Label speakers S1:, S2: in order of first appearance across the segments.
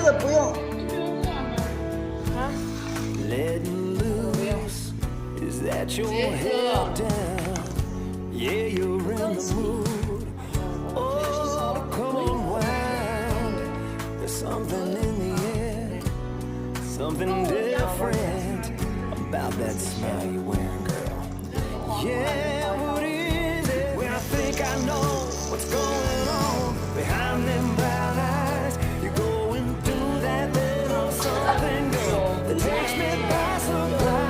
S1: 个不用。
S2: 啊？
S3: Is that your head down? Yeah, you're in the mood. Oh, come unwind. There's something in the air, something different about that smile you're wearing, girl. Yeah, what is it? When I think I know what's going on behind them brown eyes, you're going through that little something, girl, that takes me by surprise.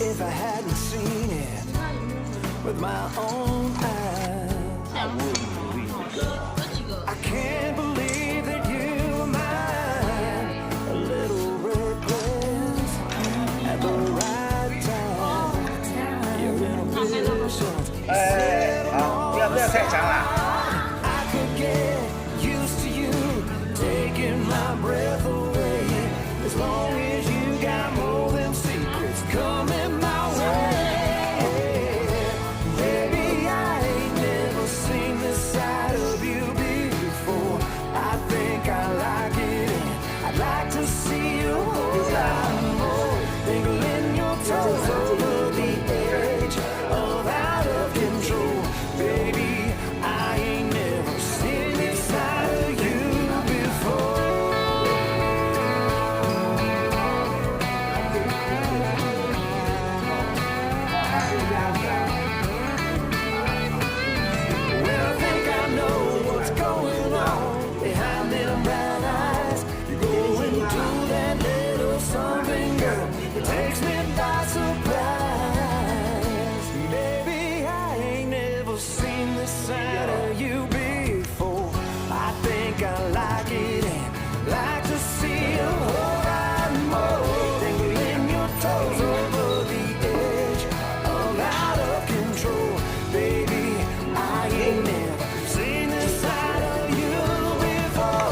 S3: If I hadn't seen it with my own eyes, I wouldn't believe it. I can't believe that you were mine. A little reckless at the right time. You're in a position.
S1: 好，不要太长了。
S3: I could get used to you taking my breath away. As long as you got more than secrets coming my way. Baby, I ain't never seen this side of you before. I think I like it. I'd like to see you a whole lot more. Twinkling your toes over the edge of out of control. Baby, I ain't never seen this side of you before. When I think I know what's going on behind them brown eyes, you're going through that little something, girl, it takes me by surprise. Baby, I ain't never seen this side of you before. I think I like it and like to see a whole lot more. Twinkling your toes over the edge of out of control. Baby, I ain't never seen this side of you before.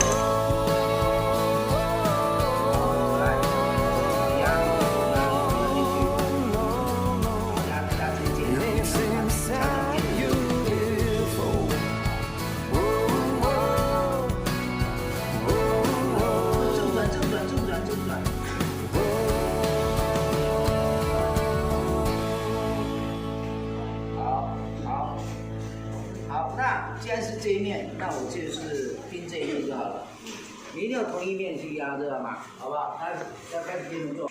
S3: Ain't seen this side of you before. Whoa, whoa, whoa, whoa.
S1: 正转正转正转正转。好，那既然是这一面，那我就是拼这一面就好了。你一定要同一面去压，知道吗？好不好？他要开始变成做。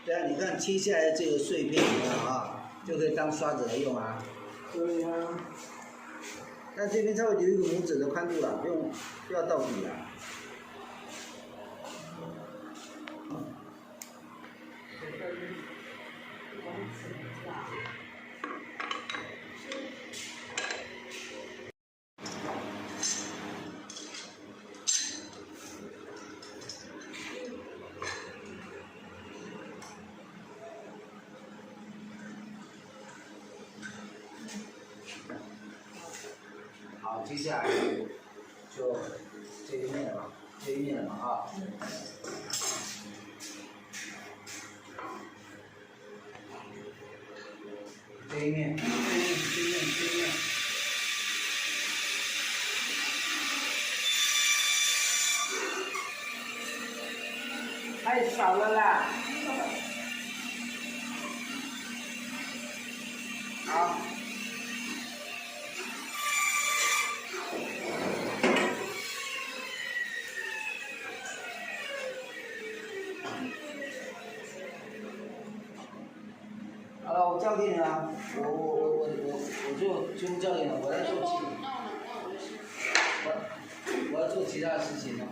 S1: 对啊，你看切下来的这个碎片，你看啊，就可以当刷子来用啊。对呀、但这边稍微留一个拇指的宽度了，不要到底了。好，接下来就这一面了嘛，这一面了嘛啊。这一面，这一面。太少了啦。好。好了，我交给你了，我做节目教练了，我来做我要做其他的事情了。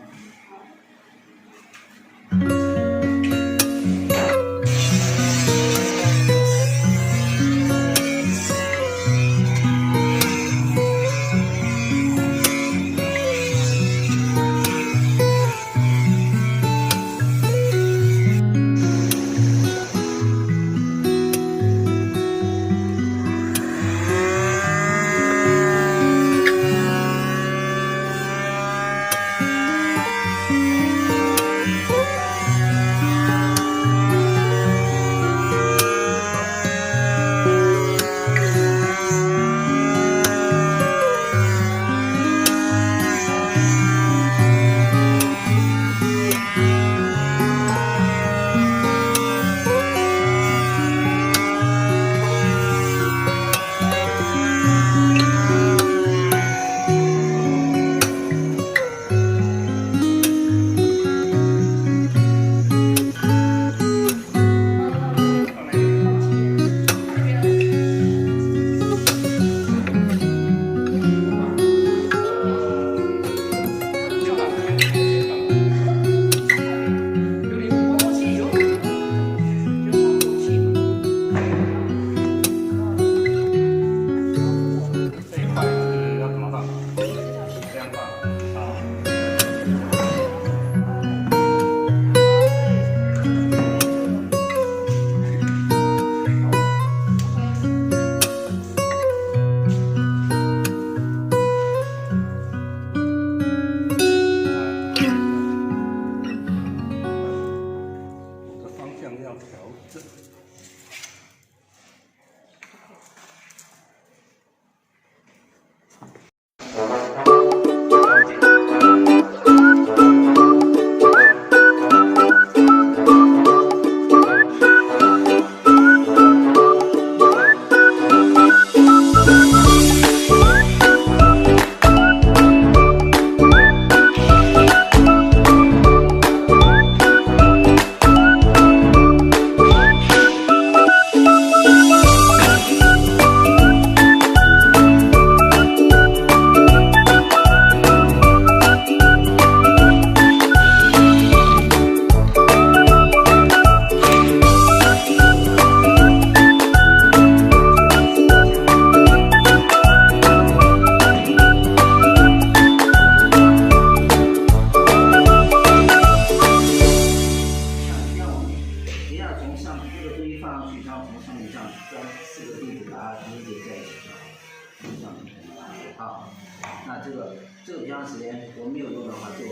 S1: 好，那这个平常时间我没有用的话就